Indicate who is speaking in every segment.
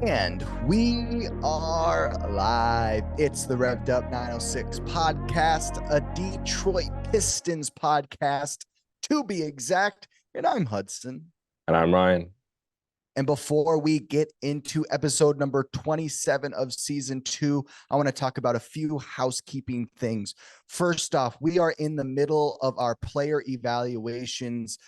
Speaker 1: And we are live. It's the Revved Up 906 podcast, a Detroit Pistons podcast to be exact. And I'm Hudson.
Speaker 2: And I'm Ryan.
Speaker 1: And before we get into episode number 27 of season 2, I want to talk about a few housekeeping things. First off, we are in the middle of our player evaluations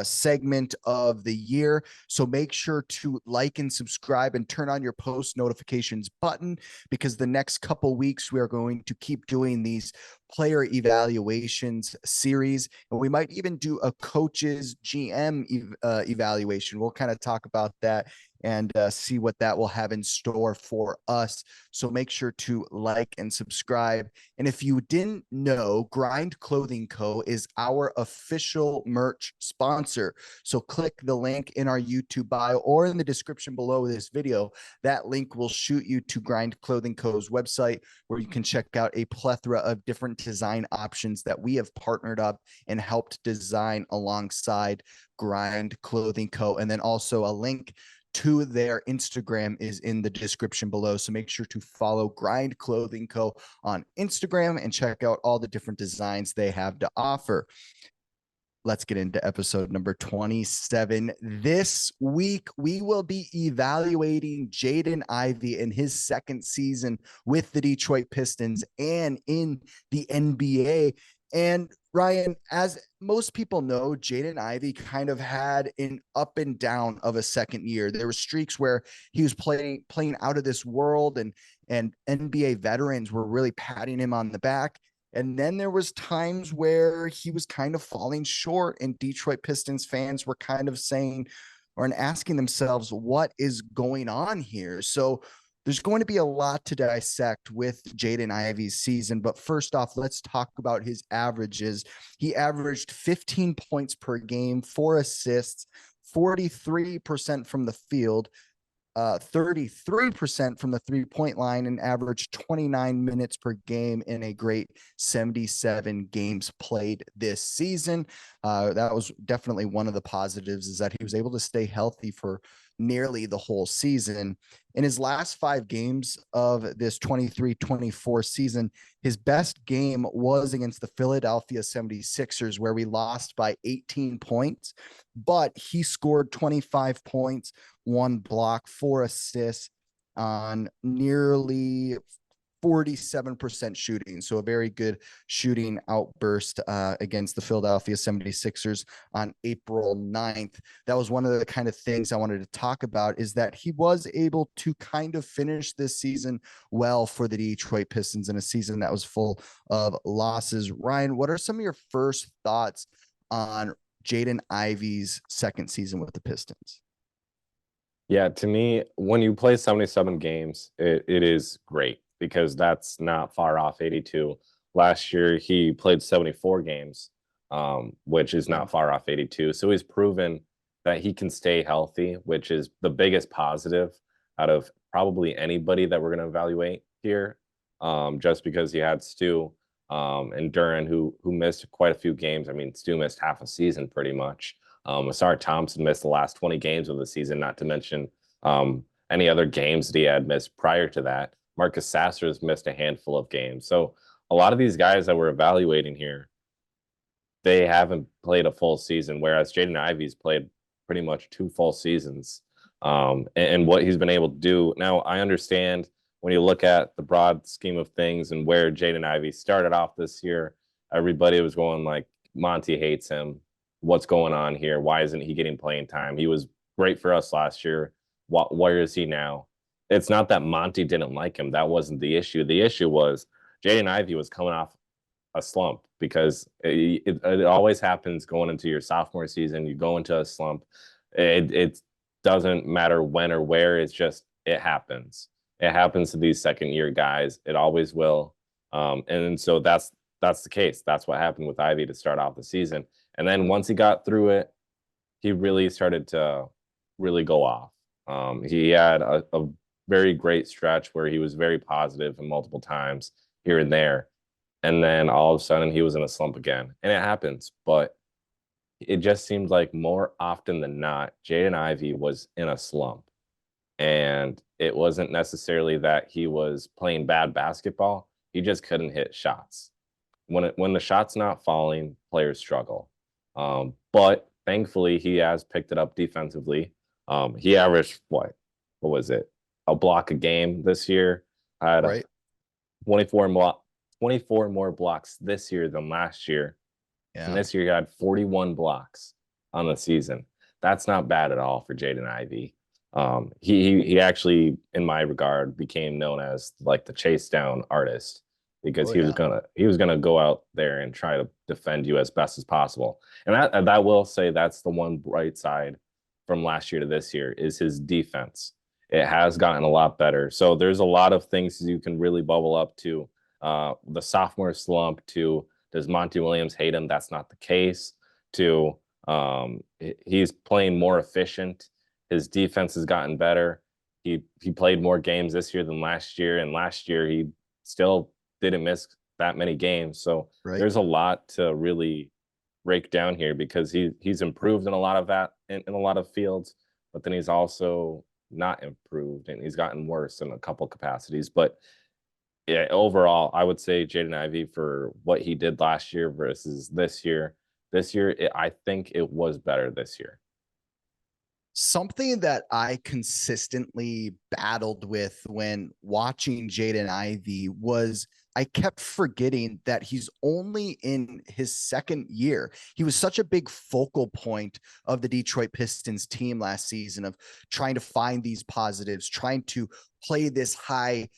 Speaker 1: segment of the year. So make sure to like and subscribe and turn on your post notifications button, because the next couple weeks we are going to keep doing these player evaluations series, and we might even do a coach's GM evaluation. We'll kind of talk about that and see what that will have in store for us. So make sure to like and subscribe. And if you didn't know, Grind Clothing Co. is our official merch sponsor. So click the link in our YouTube bio or in the description below this video. That link will shoot you to Grind Clothing Co.'s website, where you can check out a plethora of different design options that we have partnered up and helped design alongside Grind Clothing Co. And then also a link to their Instagram is in the description below. So make sure to follow Grind Clothing Co. on Instagram and check out all the different designs they have to offer. Let's get into episode number 27. This week, we will be evaluating Jaden Ivey in his second season with the Detroit Pistons and in the NBA. And Ryan, as most people know, Jaden Ivey kind of had an up and down of a second year. There were streaks where he was playing out of this world, and NBA veterans were really patting him on the back. And then there was times where he was kind of falling short, and Detroit Pistons fans were kind of saying or asking themselves, what is going on here? So there's going to be a lot to dissect with Jaden Ivey's season. But first off, let's talk about his averages. He averaged 15 points per game, 4 assists, 43% from the field, 33% from the three-point line, and averaged 29 minutes per game in a great 77 games played this season. That was definitely one of the positives, is that he was able to stay healthy for nearly the whole season. In his last 5 games of this 23-24 season, his best game was against the Philadelphia 76ers, where we lost by 18 points, but he scored 25 points, 1 block, 4 assists on nearly 47% shooting. So a very good shooting outburst against the Philadelphia 76ers on April 9th. That was one of the kind of things I wanted to talk about, is that he was able to kind of finish this season well for the Detroit Pistons in a season that was full of losses. Ryan, what are some of your first thoughts on Jaden Ivey's second season with the Pistons?
Speaker 2: Yeah, to me, when you play 77 games, it is great, because that's not far off 82. Last year, he played 74 games, which is not far off 82. So he's proven that he can stay healthy, which is the biggest positive out of probably anybody that we're going to evaluate here, just because he had Stu and Duran, who missed quite a few games. I mean, Stu missed half a season pretty much. Asar Thompson missed the last 20 games of the season, not to mention any other games that he had missed prior to that. Marcus Sasser's missed a handful of games. So a lot of these guys that we're evaluating here, they haven't played a full season, whereas Jaden Ivey's played pretty much 2 full seasons. And what he's been able to do. Now, I understand when you look at the broad scheme of things and where Jaden Ivey started off this year, everybody was going like, Monty hates him. What's going on here? Why isn't he getting playing time? He was great for us last year. Where is he now? It's not that Monty didn't like him. That wasn't the issue. The issue was Jaden Ivey was coming off a slump, because it always happens going into your sophomore season. You go into a slump. It doesn't matter when or where. It's just, it happens. It happens to these second year guys. It always will. And so that's the case. That's what happened with Ivey to start off the season. And then once he got through it, he really started to really go off. He had a very great stretch where he was very positive and multiple times here and there. And then all of a sudden he was in a slump again. And it happens. But it just seemed like more often than not, Jaden Ivey was in a slump. And it wasn't necessarily that he was playing bad basketball. He just couldn't hit shots. When the shot's not falling, players struggle. But thankfully, he has picked it up defensively. He averaged what was it? A block a game this year. Had
Speaker 1: Right.
Speaker 2: 24 more blocks this year than last year. And
Speaker 1: Yeah.
Speaker 2: this year he had 41 blocks on the season. That's not bad at all for Jaden Ivey. He actually, in my regard, became known as like the chase down artist because
Speaker 1: Oh,
Speaker 2: he was gonna go out there and try to defend you as best as possible. And that will say that's the one bright side from last year to this year is his defense. It has gotten a lot better. So there's a lot of things you can really bubble up to. The sophomore slump to does Monty Williams hate him? That's not the case. To he's playing more efficient. His defense has gotten better. He played more games this year than last year, and last year he still didn't miss that many games. So
Speaker 1: right.
Speaker 2: there's a lot to really break down here because he's improved in a lot of that in a lot of fields, but then he's also not improved and he's gotten worse in a couple capacities. But yeah, overall, I would say Jaden Ivey for what he did last year versus this year. This year, I think it was better this year.
Speaker 1: Something that I consistently battled with when watching Jaden Ivey was I kept forgetting that he's only in his second year. He was such a big focal point of the Detroit Pistons team last season of trying to find these positives, trying to play this high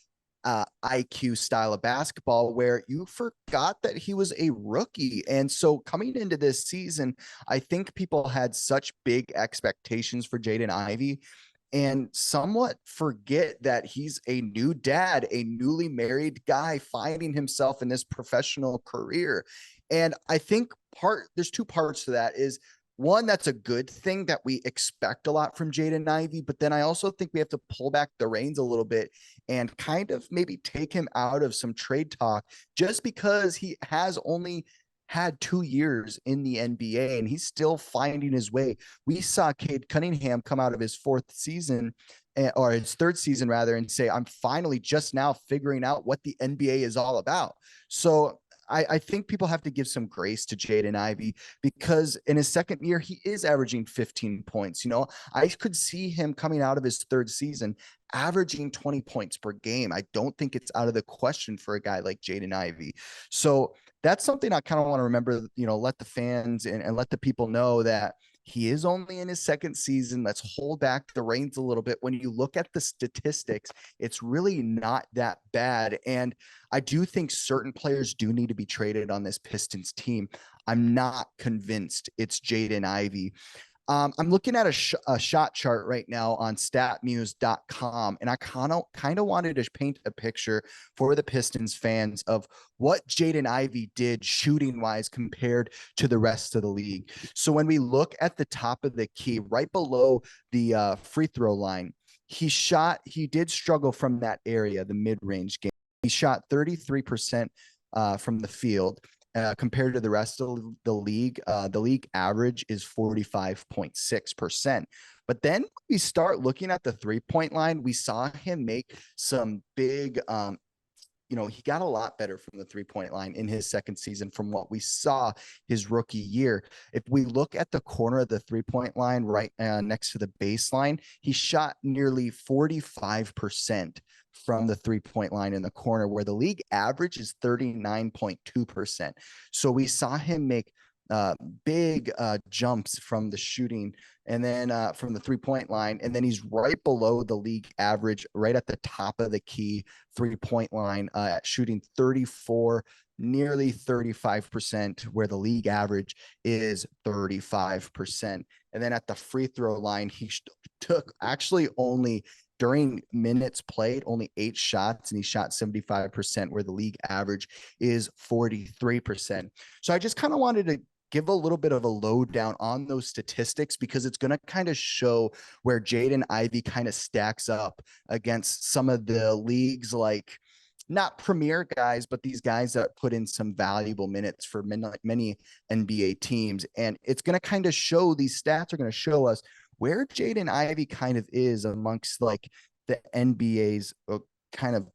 Speaker 1: IQ style of basketball where you forgot that he was a rookie. And so coming into this season, I think people had such big expectations for Jaden Ivey and somewhat forget that he's a new dad, a newly married guy finding himself in this professional career. And I think there's two parts to that is one, that's a good thing that we expect a lot from Jaden Ivey, but then I also think we have to pull back the reins a little bit and kind of maybe take him out of some trade talk just because he has only had 2 years in the NBA and he's still finding his way. We saw Cade Cunningham come out of his fourth season or his third season rather and say, I'm finally just now figuring out what the NBA is all about. So I think people have to give some grace to Jaden Ivey because in his second year, he is averaging 15 points. You know, I could see him coming out of his third season averaging 20 points per game. I don't think it's out of the question for a guy like Jaden Ivey. So that's something I kind of want to remember, you know, let the fans and let the people know that he is only in his second season. Let's hold back the reins a little bit. When you look at the statistics, it's really not that bad. And I do think certain players do need to be traded on this Pistons team. I'm not convinced it's Jaden Ivey. I'm looking at a shot chart right now on statmuse.com, and I kind of wanted to paint a picture for the Pistons fans of what Jaden Ivey did shooting wise compared to the rest of the league. So when we look at the top of the key, right below the free throw line, he did struggle from that area, the mid-range game. He shot 33% from the field. Compared to the rest of the league average is 45.6%. But then we start looking at the 3-point line. We saw him make some big, he got a lot better from the 3-point line in his second season from what we saw his rookie year. If we look at the corner of the 3-point line right next to the baseline, he shot nearly 45% from the 3-point line in the corner, where the league average is 39.2%. So we saw him make big jumps from the shooting and then from the 3-point line. And then he's right below the league average, right at the top of the key 3-point line, shooting 34, nearly 35%, where the league average is 35%. And then at the free throw line, he took actually only during minutes played, only 8 shots, and he shot 75%, where the league average is 43%. So I just kind of wanted to give a little bit of a lowdown on those statistics because it's going to kind of show where Jaden Ivey kind of stacks up against some of the leagues, like not premier guys, but these guys that put in some valuable minutes for many NBA teams. And it's going to kind of show, these stats are going to show us where Jaden Ivey kind of is amongst like the NBA's kind of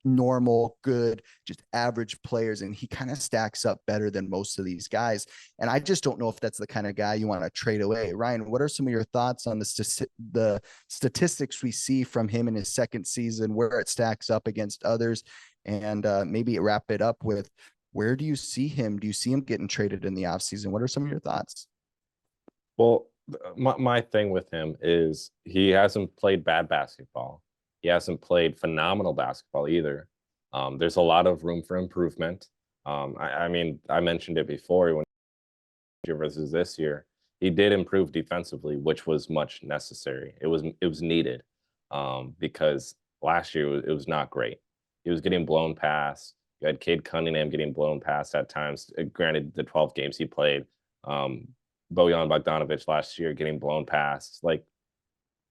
Speaker 1: normal, good, just average players. And he kind of stacks up better than most of these guys. And I just don't know if that's the kind of guy you want to trade away. Ryan, what are some of your thoughts on the statistics we see from him in his second season, where it stacks up against others? And maybe wrap it up with, where do you see him? Do you see him getting traded in the offseason? What are some of your thoughts?
Speaker 2: Well, my thing with him is he hasn't played bad basketball. He hasn't played phenomenal basketball either. There's a lot of room for improvement. I mean, I mentioned it before when versus this year, he did improve defensively, which was much necessary. It was needed because last year it was not great. He was getting blown past. You had Cade Cunningham getting blown past at times. Granted, the 12 games he played, Bojan Bogdanovic last year getting blown past. Like,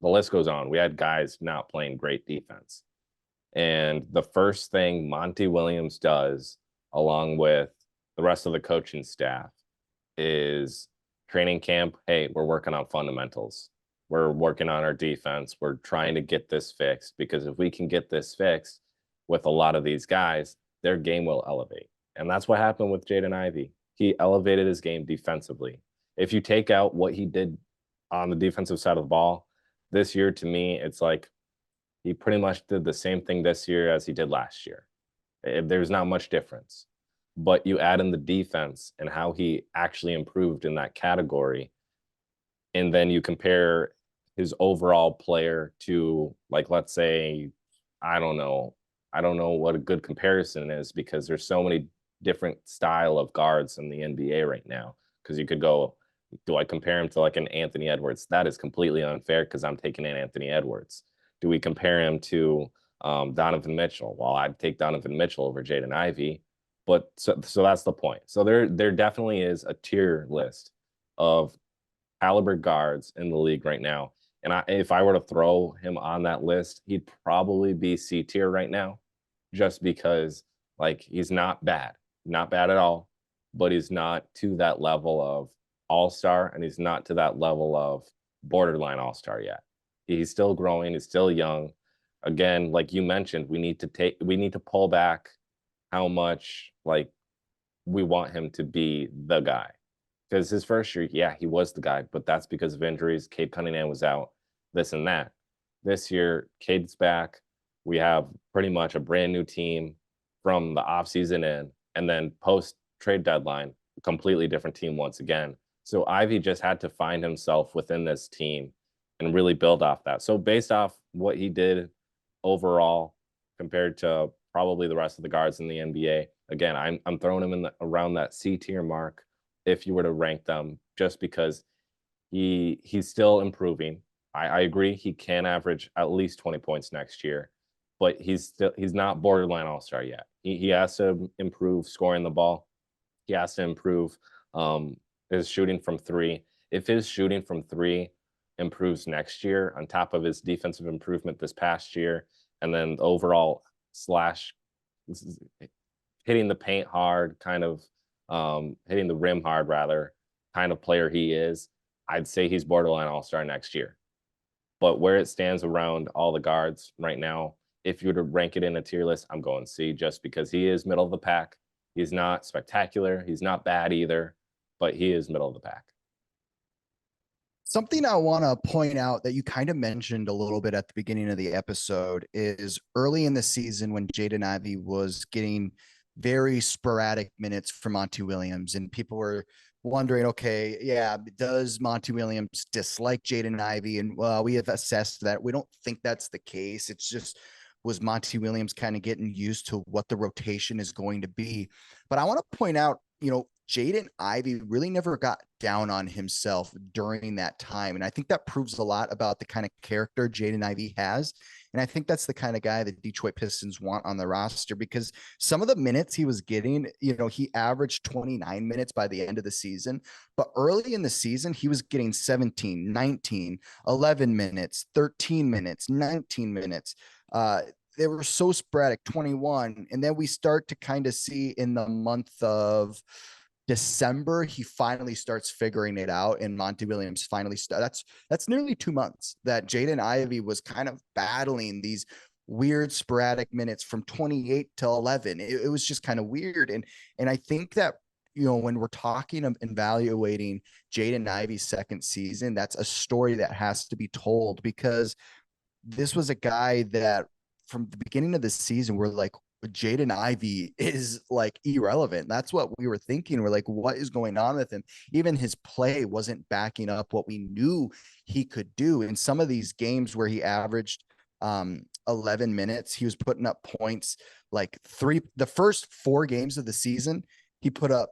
Speaker 2: the list goes on. We had guys not playing great defense. And the first thing Monty Williams does, along with the rest of the coaching staff, is training camp. Hey, we're working on fundamentals. We're working on our defense. We're trying to get this fixed, because if we can get this fixed with a lot of these guys, their game will elevate. And that's what happened with Jaden Ivey. He elevated his game defensively. If you take out what he did on the defensive side of the ball this year, to me, it's like he pretty much did the same thing this year as he did last year. There's not much difference. But you add in the defense and how he actually improved in that category, and then you compare his overall player to, like, let's say, I don't know what a good comparison is, because there's so many different style of guards in the NBA right now. Because you could go, do I compare him to like an Anthony Edwards? That is completely unfair, because I'm taking in Anthony Edwards. Do we compare him to Donovan Mitchell? Well, I'd take Donovan Mitchell over Jaden Ivey. But so that's the point. So there definitely is a tier list of caliber guards in the league right now. And if I were to throw him on that list, he'd probably be C tier right now, just because, like, he's not bad at all, but he's not to that level of all-star, and he's not to that level of borderline all-star yet. He's still growing. He's still young. Again, like you mentioned, we need to pull back how much, like, we want him to be the guy. Because his first year, yeah, he was the guy, but that's because of injuries. Cade Cunningham was out, this and that. This year, Cade's back. We have pretty much a brand new team from the offseason in, and then post-trade deadline, a completely different team once again. So Ivy just had to find himself within this team and really build off that. So based off what he did overall compared to probably the rest of the guards in the NBA, again, I'm throwing him in around that C tier mark if you were to rank them, just because he's still improving. I agree he can average at least 20 points next year, but he's not borderline all-star yet. He has to improve scoring the ball. He has to improve his shooting from three. If his shooting from three improves next year, on top of his defensive improvement this past year, and then the overall hitting the paint hard, kind of hitting the rim hard rather, kind of player he is, I'd say he's borderline all-star next year. But where it stands around all the guards right now, if you were to rank it in a tier list, I'm going C, just because he is middle of the pack. He's not spectacular. He's not bad either, but he is middle of the pack.
Speaker 1: Something I want to point out that you kind of mentioned a little bit at the beginning of the episode is early in the season when Jaden Ivey was getting very sporadic minutes from Monty Williams, and people were wondering, okay, yeah, does Monty Williams dislike Jaden Ivey? And well, we have assessed that. We don't think that's the case. It's just, was Monty Williams kind of getting used to what the rotation is going to be? But I want to point out, Jaden Ivey really never got down on himself during that time. And I think that proves a lot about the kind of character Jaden Ivey has. And I think that's the kind of guy that Detroit Pistons want on the roster, because some of the minutes he was getting, he averaged 29 minutes by the end of the season, but early in the season, he was getting 17, 19, 11 minutes, 13 minutes, 19 minutes. They were so sporadic, 21. And then we start to kind of see in the month of December, he finally starts figuring it out, and Monty Williams finally that's nearly 2 months that Jaden Ivey was kind of battling these weird sporadic minutes from 28 to 11. It was just kind of weird. And I think that, when we're talking of evaluating Jaden Ivey's second season, that's a story that has to be told, because this was a guy that from the beginning of the season, we're like, Jaden Ivey is like irrelevant. That's what we were thinking. We're like, what is going on with him? Even his play wasn't backing up what we knew he could do. In some of these games where he averaged 11 minutes, he was putting up points like the first 4 games of the season, he put up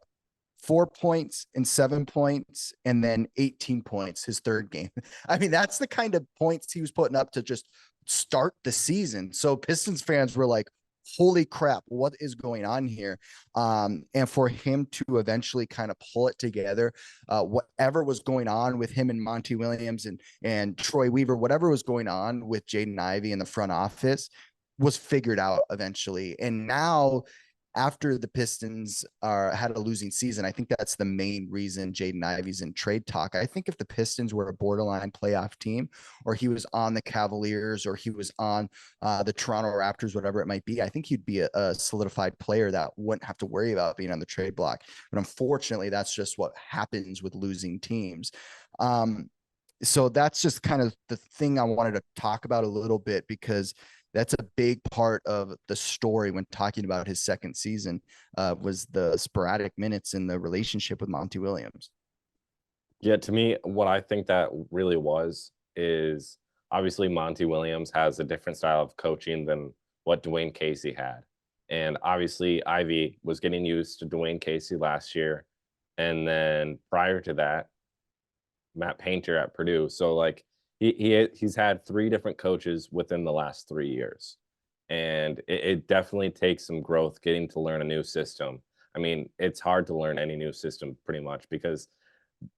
Speaker 1: 4 points and 7 points and then 18 points his third game. I mean, that's the kind of points he was putting up to just start the season. So Pistons fans were like, holy crap, what is going on here? And for him to eventually kind of pull it together, whatever was going on with him and Monty Williams and Troy Weaver, whatever was going on with Jaden Ivey in the front office was figured out eventually. And now, after the Pistons had a losing season, I think that's the main reason Jaden Ivey's in trade talk. I think if the Pistons were a borderline playoff team, or he was on the Cavaliers, or he was on the Toronto Raptors, whatever it might be, I think he'd be a solidified player that wouldn't have to worry about being on the trade block. But unfortunately, that's just what happens with losing teams. So that's just kind of the thing I wanted to talk about a little bit, because that's a big part of the story when talking about his second season, was the sporadic minutes in the relationship with Monty Williams.
Speaker 2: Yeah, to me, what I think that really is obviously Monty Williams has a different style of coaching than what Dwayne Casey had. And obviously, Ivy was getting used to Dwayne Casey last year. And then prior to that, Matt Painter at Purdue. So like he's had 3 different coaches within the last 3 years. And it definitely takes some growth getting to learn a new system. I mean, it's hard to learn any new system pretty much, because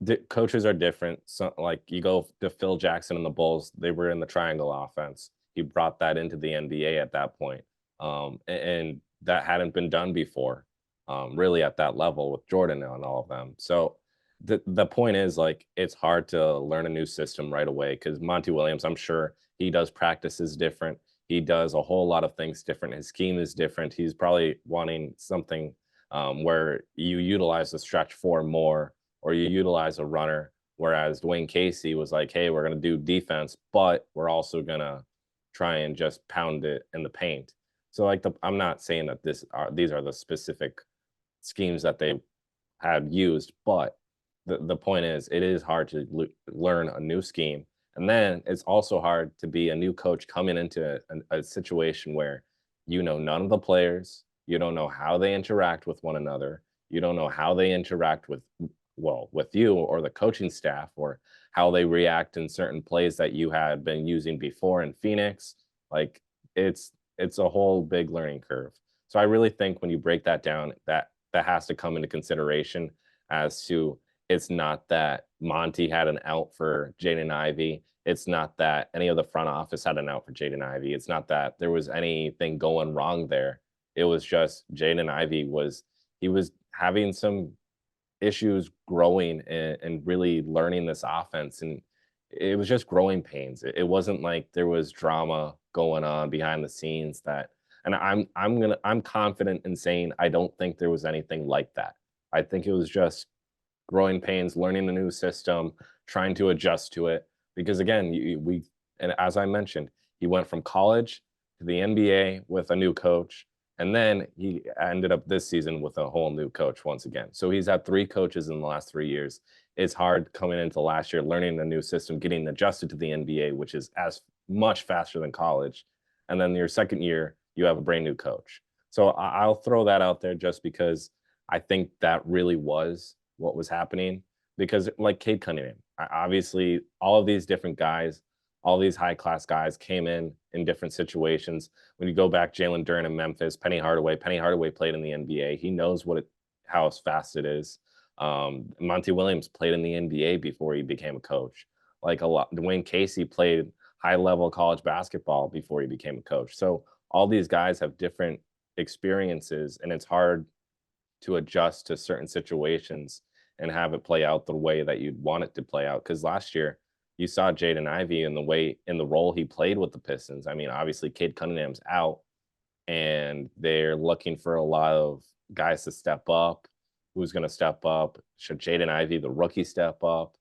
Speaker 2: the coaches are different. So like you go to Phil Jackson and the Bulls, they were in the triangle offense. He brought that into the NBA at that point. And that hadn't been done before, really at that level with Jordan and all of them. So the point is, like, it's hard to learn a new system right away, because Monty Williams, I'm sure he does practices different. He does a whole lot of things different. His scheme is different. He's probably wanting something where you utilize the stretch 4 more, or you utilize a runner. Whereas Dwayne Casey was like, hey, we're going to do defense, but we're also going to try and just pound it in the paint. So like I'm not saying that these are the specific schemes that they had used, but the point is, it is hard to learn a new scheme. And then it's also hard to be a new coach coming into a situation where none of the players, you don't know how they interact with one another, you don't know how they interact with you or the coaching staff, or how they react in certain plays that you had been using before in Phoenix. Like it's a whole big learning curve. So I really think when you break that down, that has to come into consideration, as to, it's not that Monty had an out for Jaden Ivey. It's not that any of the front office had an out for Jaden Ivey. It's not that there was anything going wrong there. It was just Jaden Ivey was having some issues growing and really learning this offense. And it was just growing pains. It wasn't like there was drama going on behind the scenes and I'm confident in saying I don't think there was anything like that. I think it was just growing pains, learning a new system, trying to adjust to it. Because again, and as I mentioned, he went from college to the NBA with a new coach, and then he ended up this season with a whole new coach once again. So he's had 3 coaches in the last 3 years. It's hard coming into last year, learning a new system, getting adjusted to the NBA, which is as much faster than college. And then your second year, you have a brand new coach. So I'll throw that out there just because I think that really was what was happening. Because like Cade Cunningham, obviously all of these different guys, all these high-class guys came in different situations. When you go back, Jalen Duren in Memphis, Penny Hardaway played in the NBA. He knows how fast it is. Monty Williams played in the NBA before he became a coach. Like Dwayne Casey played high-level college basketball before he became a coach. So all these guys have different experiences, and it's hard to adjust to certain situations and have it play out the way that you'd want it to play out. Because last year, you saw Jaden Ivey in the role he played with the Pistons. I mean, obviously, Cade Cunningham's out, and they're looking for a lot of guys to step up. Who's going to step up? Should Jaden Ivey, the rookie, step up?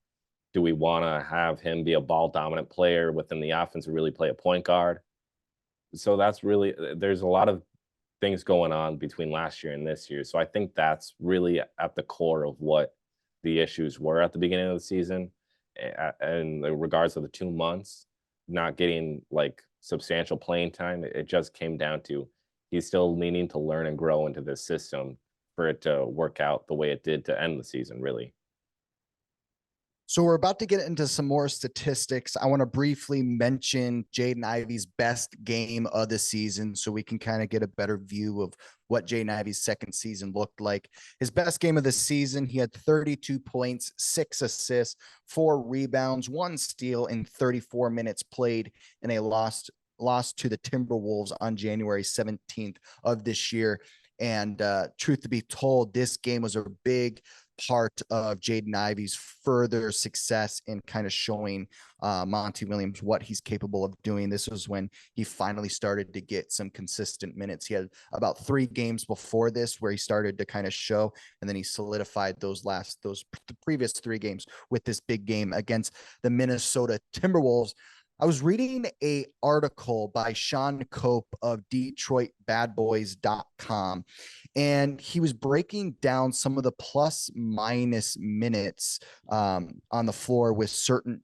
Speaker 2: Do we want to have him be a ball dominant player within the offense and really play a point guard? So that's really, there's a lot of things going on between last year and this year. So I think that's really at the core of what the issues were at the beginning of the season. In regards to the 2 months, not getting like substantial playing time, it just came down to he's still needing to learn and grow into this system for it to work out the way it did to end the season, really.
Speaker 1: So we're about to get into some more statistics. I want to briefly mention Jaden Ivey's best game of the season so we can kind of get a better view of what Jaden Ivey's second season looked like. His best game of the season, he had 32 points, 6 assists, 4 rebounds, 1 steal in 34 minutes played in a loss to the Timberwolves on January 17th of this year. And truth to be told, this game was a big part of Jaden Ivey's further success in kind of showing Monty Williams what he's capable of doing. This was when he finally started to get some consistent minutes. He had about 3 games before this where he started to kind of show, and then he solidified those previous 3 games with this big game against the Minnesota Timberwolves. I was reading a article by Sean Cope of DetroitBadBoys.com, and he was breaking down some of the plus minus minutes on the floor with certain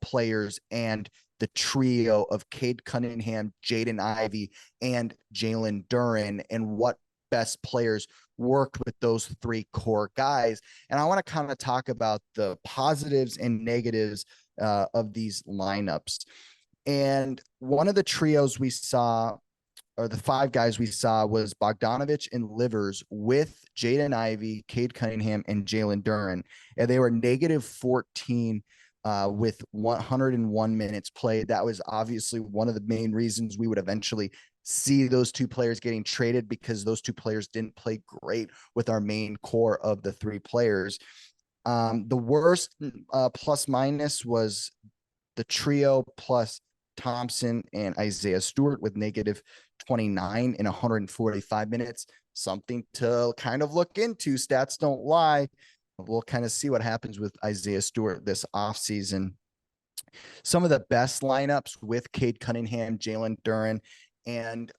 Speaker 1: players and the trio of Cade Cunningham, Jaden Ivey, and Jalen Duren, and what best players worked with those 3 core guys. And I want to kind of talk about the positives and negatives of these lineups. And one of the trios we saw, or the 5 guys we saw, was Bogdanovich and Livers with Jaden Ivey, Cade Cunningham, and Jalen Duren. And they were -14 with 101 minutes played. That was obviously one of the main reasons we would eventually see those 2 players getting traded, because those 2 players didn't play great with our main core of the 3 players. The worst plus minus was the trio plus Thompson and Isaiah Stewart with -29 in 145 minutes. Something to kind of look into. Stats don't lie. We'll kind of see what happens with Isaiah Stewart this offseason. Some of the best lineups with Cade Cunningham, Jalen Duren, and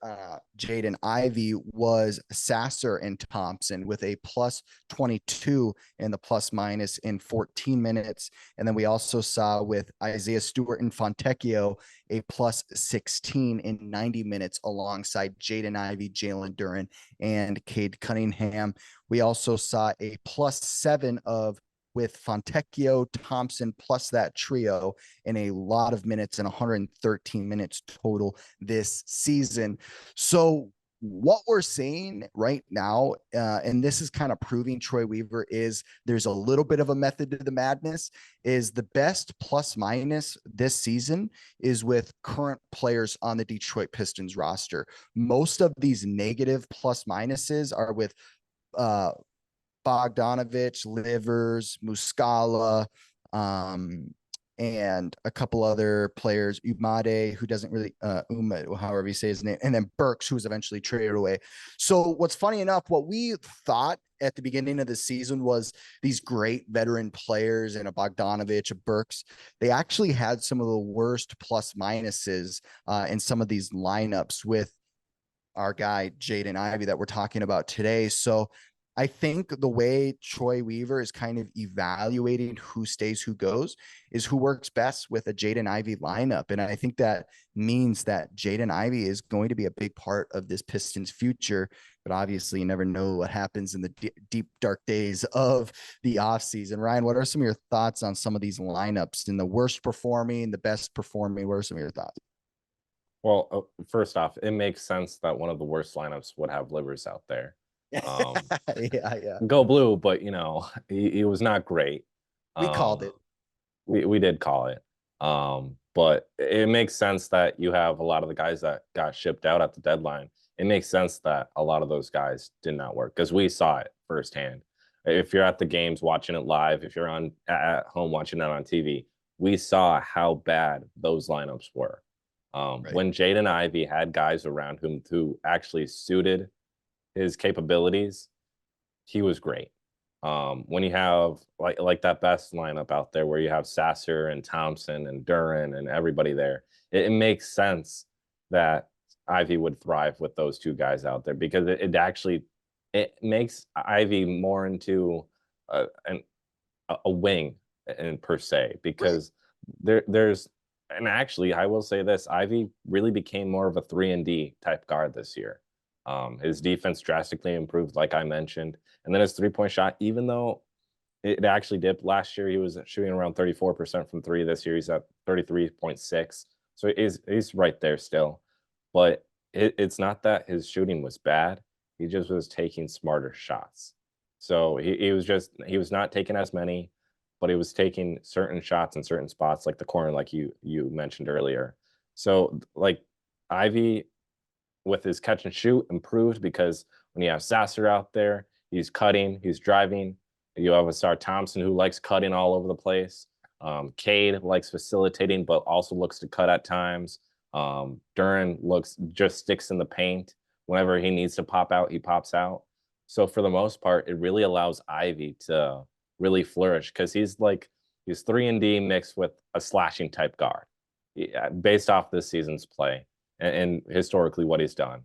Speaker 1: Jaden Ivey was Sasser and Thompson with a +22 in the plus minus in 14 minutes. And then we also saw with Isaiah Stewart and Fontecchio a +16 in 90 minutes alongside Jaden Ivey, Jalen Duren, and Cade Cunningham. We also saw a +7 with Fontecchio, Thompson, plus that trio in a lot of minutes, and 113 minutes total this season. So what we're seeing right now, and this is kind of proving Troy Weaver, is there's a little bit of a method to the madness, is the best plus minus this season is with current players on the Detroit Pistons roster. Most of these negative plus minuses are with Bogdanovich, Livers, Muscala, and a couple other players, Umade, who doesn't really, however you say his name, and then Burks, who was eventually traded away. So what's funny enough, what we thought at the beginning of the season was these great veteran players and a Bogdanovich, a Burks, they actually had some of the worst plus minuses in some of these lineups with our guy, Jaden Ivey, that we're talking about today. So I think the way Troy Weaver is kind of evaluating who stays, who goes, is who works best with a Jaden Ivey lineup. And I think that means that Jaden Ivey is going to be a big part of this Pistons future. But obviously, you never know what happens in the deep, dark days of the offseason. Ryan, what are some of your thoughts on some of these lineups, in the worst performing, the best performing? What are some of your thoughts?
Speaker 2: Well, first off, it makes sense that one of the worst lineups would have Livers out there.
Speaker 1: Yeah.
Speaker 2: Go blue, but you know, he was not great.
Speaker 1: We called it.
Speaker 2: We did call it. But it makes sense that you have a lot of the guys that got shipped out at the deadline it makes sense that a lot of those guys did not work because we saw it firsthand. If you're at the games watching it live, if you're on at home watching it on TV, we saw how bad those lineups were.
Speaker 1: Right.
Speaker 2: When Jaden Ivey had guys around him who actually suited his capabilities, he was great. When you have like that best lineup out there where you have Sasser and Thompson and Duran and everybody there, it makes sense that Ivy would thrive with those two guys out there because it actually it makes Ivy more into an a wing in per se because there's and actually I will say this, Ivy really became more of a 3 and D type guard this year. His defense drastically improved, like I mentioned, and then his 3-point shot, even though it actually dipped last year, he was shooting around 34% from three. This year, he's at 33.6, so he's right there still. But it's not that his shooting was bad; he just was taking smarter shots. So he was not taking as many, but he was taking certain shots in certain spots, like the corner, like you mentioned earlier. So like Ivy with his catch and shoot improved because when you have Sasser out there, he's cutting, he's driving. You have a Star Thompson who likes cutting all over the place. Cade likes facilitating, but also looks to cut at times. Duran just sticks in the paint. Whenever he needs to pop out, he pops out. So for the most part, it really allows Ivy to really flourish because he's 3 and D mixed with a slashing type guard, based off this season's play and historically what he's done.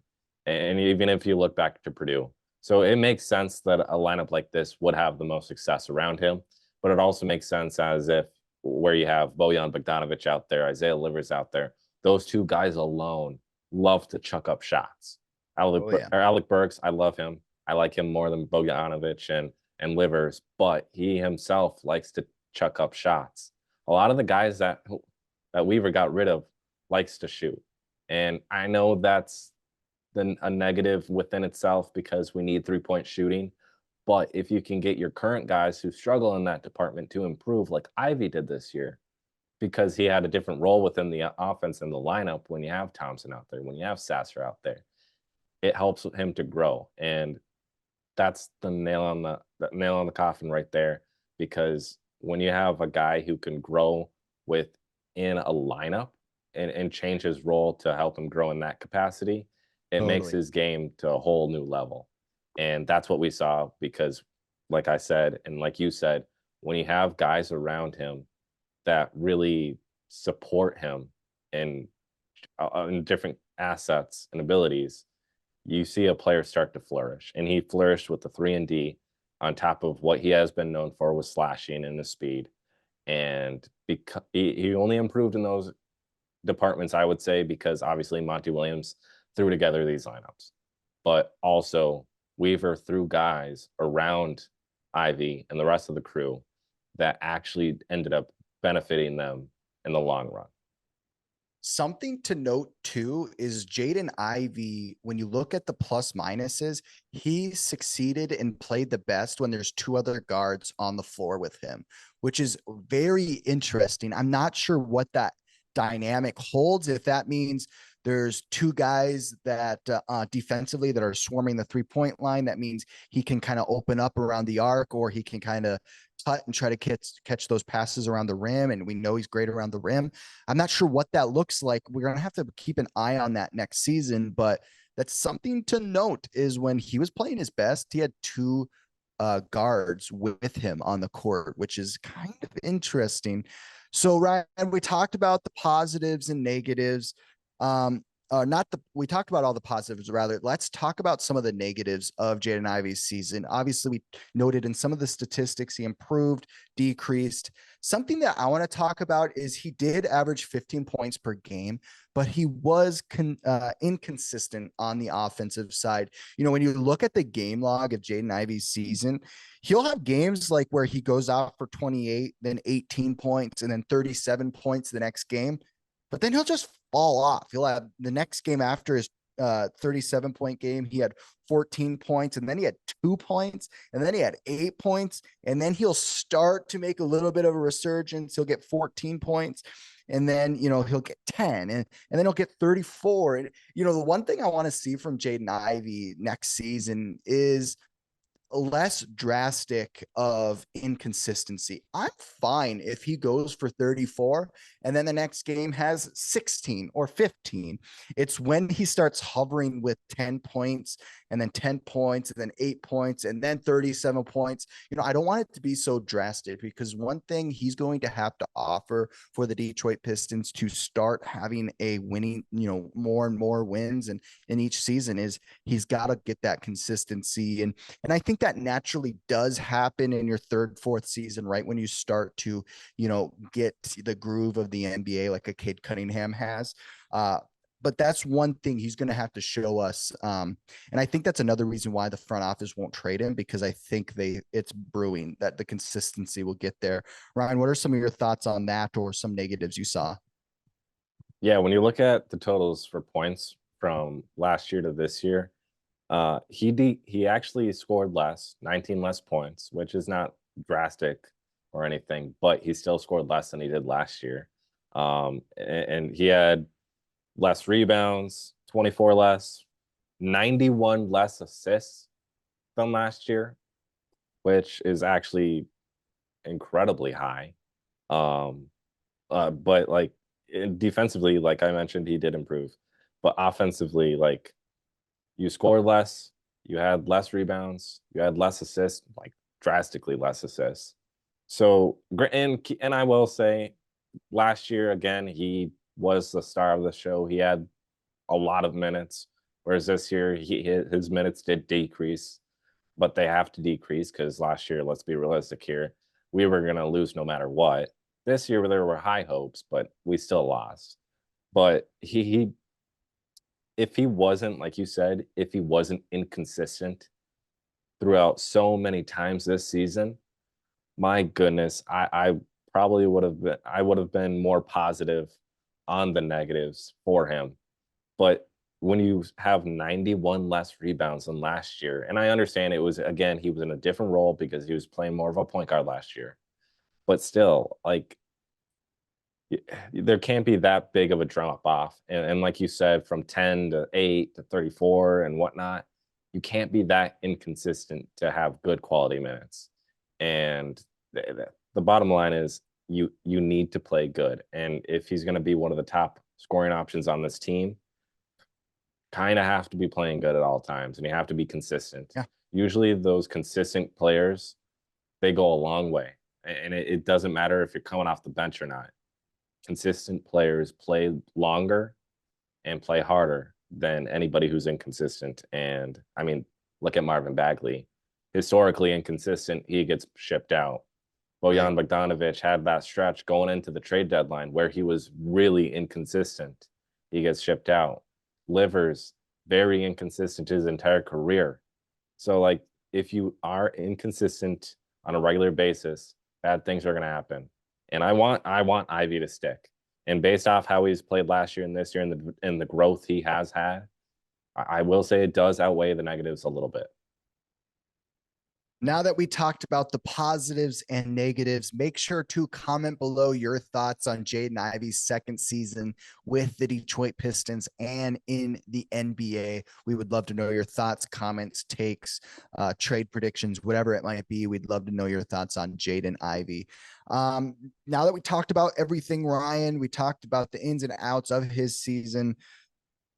Speaker 2: And even if you look back to Purdue, so it makes sense that a lineup like this would have the most success around him. But it also makes sense as if where you have Bojan Bogdanovic out there, Isaiah Livers out there, those two guys alone love to chuck up shots. Alec Burks, I love him. I like him more than Bogdanovic and Livers, but he himself likes to chuck up shots. A lot of the guys that Weaver got rid of likes to shoot. And I know that's a negative within itself because we need 3-point shooting. But if you can get your current guys who struggle in that department to improve, like Ivy did this year, because he had a different role within the offense and the lineup when you have Thompson out there, when you have Sasser out there, it helps him to grow. And that's the nail on the coffin right there. Because when you have a guy who can grow within a lineup and change his role to help him grow in that capacity, it makes his game to a whole new level. And that's what we saw because, like I said, and like you said, when you have guys around him that really support him in different assets and abilities, you see a player start to flourish. And he flourished with the 3 and D on top of what he has been known for with slashing and the speed. And because he only improved in those departments, I would say, because obviously Monty Williams threw together these lineups, but also Weaver threw guys around Ivy and the rest of the crew that actually ended up benefiting them in the long run.
Speaker 1: Something to note too is Jaden Ivey, when you look at the plus minuses, he succeeded and played the best when there's two other guards on the floor with him, which is very interesting. I'm not sure what that dynamic holds. If that means there's two guys that defensively that are swarming the 3-point line, that means he can kind of open up around the arc, or he can kind of cut and try to catch those passes around the rim. And we know he's great around the rim. I'm not sure what that looks like. We're going to have to keep an eye on that next season, but that's something to note is when he was playing his best, he had two guards with him on the court, which is kind of interesting. So, Ryan, we talked about the positives and negatives. We talked about all the positives, rather. Let's talk about some of the negatives of Jaden Ivey's season. Obviously, we noted in some of the statistics, he improved, decreased. Something that I want to talk about is he did average 15 points per game, but he was inconsistent on the offensive side. You know, when you look at the game log of Jaden Ivey's season, he'll have games like where he goes out for 28, then 18 points, and then 37 points the next game, but then he'll just fall off. He'll have the next game after is 37-point game, he had 14 points, and then he had 2 points, and then he had 8 points, and then he'll start to make a little bit of a resurgence. He'll get 14 points, and then he'll get 10, and then he'll get 34. And the one thing I want to see from Jaden Ivey next season is less drastic of inconsistency. I'm fine if he goes for 34 and then the next game has 16 or 15. It's when he starts hovering with 10 points and then 10 points and then 8 points and then 37 points. I don't want it to be so drastic, because one thing he's going to have to offer for the Detroit Pistons to start having a winning, more and more wins and in each season is he's got to get that consistency. And I think that naturally does happen in your third, fourth season, right? When you start to, get the groove of the NBA like a Cade Cunningham has. But that's one thing he's going to have to show us. And I think that's another reason why the front office won't trade him, because I think it's brewing that the consistency will get there. Ryan, what are some of your thoughts on that, or some negatives you saw?
Speaker 2: Yeah, when you look at the totals for points from last year to this year, he actually scored less, 19 less points, which is not drastic or anything, but he still scored less than he did last year. And he had less rebounds, 24 less, 91 less assists than last year, which is actually incredibly high. But like defensively, like I mentioned, he did improve, but offensively, like, you scored less, you had less rebounds, you had less assists, like drastically less assists. So, and I will say, last year again, he was the star of the show. He had a lot of minutes, whereas this year his minutes did decrease, but they have to decrease because last year, let's be realistic here, we were going to lose no matter what. This year there were high hopes, but we still lost. But he if he wasn't, like you said, if he wasn't inconsistent throughout so many times this season, my goodness, I probably would have been more positive on the negatives for him. But when you have 91 less rebounds than last year, and I understand it was, again, he was in a different role because he was playing more of a point guard last year, but still, like, there can't be that big of a drop off. And like you said, from 10 to 8 to 34 and whatnot, you can't be that inconsistent to have good quality minutes. And the bottom line is you need to play good. And if he's going to be one of the top scoring options on this team, kind of have to be playing good at all times, and you have to be consistent.
Speaker 1: Yeah.
Speaker 2: Usually those consistent players, they go a long way. And it doesn't matter if you're coming off the bench or not. Consistent players play longer and play harder than anybody who's inconsistent. And I mean, look at Marvin Bagley. Historically inconsistent, he gets shipped out. Bojan Bogdanovic had that stretch going into the trade deadline where he was really inconsistent. He gets shipped out. Livers, very inconsistent his entire career. So, like, if you are inconsistent on a regular basis, bad things are going to happen. And I want Ivey to stick. And based off how he's played last year and this year and the growth he has had, I will say it does outweigh the negatives a little bit.
Speaker 1: Now that we talked about the positives and negatives, make sure to comment below your thoughts on Jaden Ivey's second season with the Detroit Pistons and in the NBA. We would love to know your thoughts, comments, takes, trade predictions, whatever it might be. We'd love to know your thoughts on Jaden Ivey. Now that we talked about everything, Ryan, we talked about the ins and outs of his season.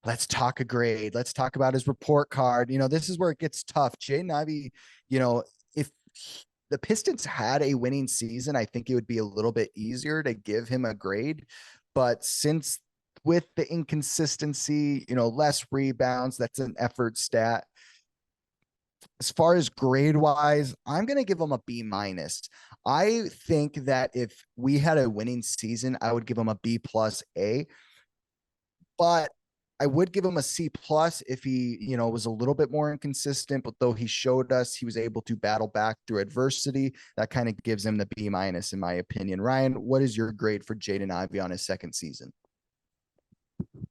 Speaker 1: Let's talk a grade. Let's talk about his report card. This is where it gets tough. Jaden Ivey, if the Pistons had a winning season, I think it would be a little bit easier to give him a grade. But since with the inconsistency, less rebounds, that's an effort stat. As far as grade wise, I'm going to give him a B minus. I think that if we had a winning season, I would give him a B plus A. But I would give him a C plus if he, was a little bit more inconsistent, but though he showed us he was able to battle back through adversity, that kind of gives him the B minus in my opinion. Ryan, what is your grade for Jaden Ivey on his second season?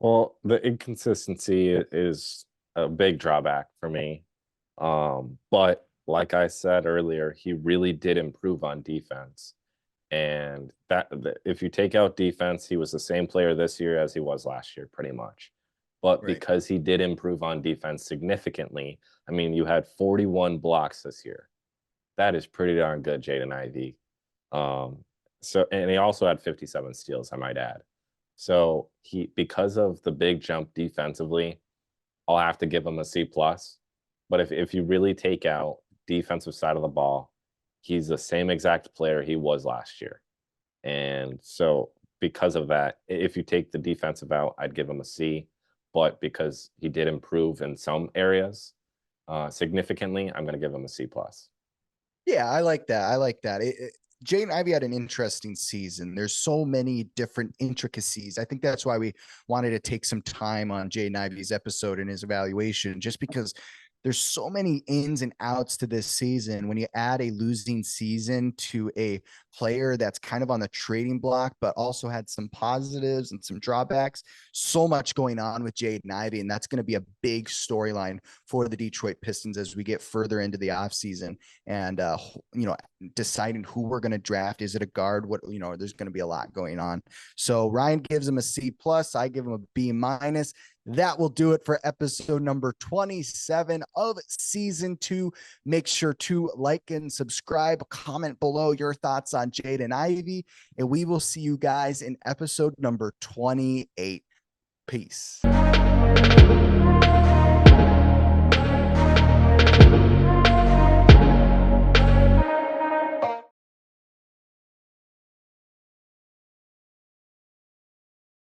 Speaker 2: Well, the inconsistency is a big drawback for me. But like I said earlier, he really did improve on defense. And if you take out defense, he was the same player this year as he was last year, pretty much. But
Speaker 1: Right.
Speaker 2: because he did improve on defense significantly, I mean, you had 41 blocks this year. That is pretty darn good, Jaden Ivey. Um, and he also had 57 steals, I might add. So because of the big jump defensively, I'll have to give him a C plus. But if you really take out defensive side of the ball, he's the same exact player he was last year. And so because of that, if you take the defensive out, I'd give him a C. But because he did improve in some areas significantly, I'm going to give him a C plus.
Speaker 1: Yeah, I like that. I like that. Jaden Ivey had an interesting season. There's so many different intricacies. I think that's why we wanted to take some time on Jaden Ivey's episode and his evaluation, just because there's so many ins and outs to this season. When you add a losing season to a player that's kind of on the trading block, but also had some positives and some drawbacks, so much going on with Jaden Ivey. And that's going to be a big storyline for the Detroit Pistons as we get further into the offseason and, deciding who we're going to draft. Is it a guard? There's going to be a lot going on. So Ryan gives him a C plus. I give him a B minus. That will do it for episode number 27 of season 2. Make sure to like and subscribe, comment below your thoughts on Jaden Ivey, and we will see you guys in episode number 28. Peace.